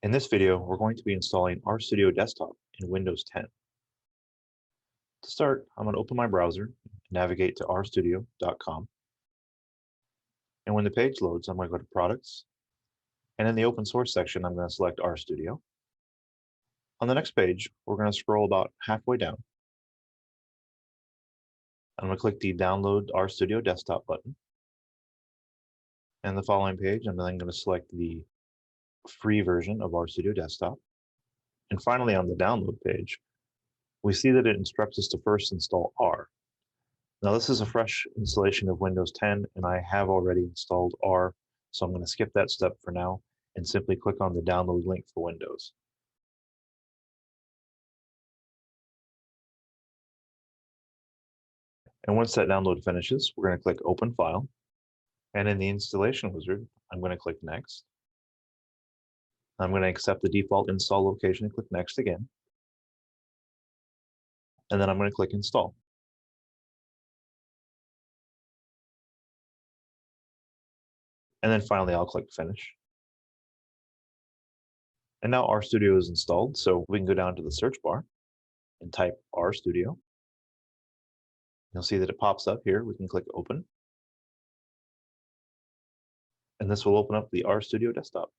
In this video, we're going to be installing RStudio Desktop in Windows 10. To start, I'm going to open my browser, navigate to rstudio.com, and when the page loads, I'm going to go to Products, and in the Open Source section, I'm going to select RStudio. On the next page, we're going to scroll about halfway down. I'm going to click the Download RStudio Desktop button. And the following page, I'm then going to select the free version of RStudio Desktop. And finally, on the download page, we see that it instructs us to first install R. Now, this is a fresh installation of Windows 10, and I have already installed R, so I'm going to skip that step for now and simply click on the download link for Windows. And once that download finishes, we're going to click Open File. And in the installation wizard, I'm going to click Next. I'm going to accept the default install location and click Next again. And then I'm going to click Install. And then finally, I'll click Finish. And now RStudio is installed, so we can go down to the search bar and type RStudio. You'll see that it pops up here. We can click Open. And this will open up the RStudio Desktop.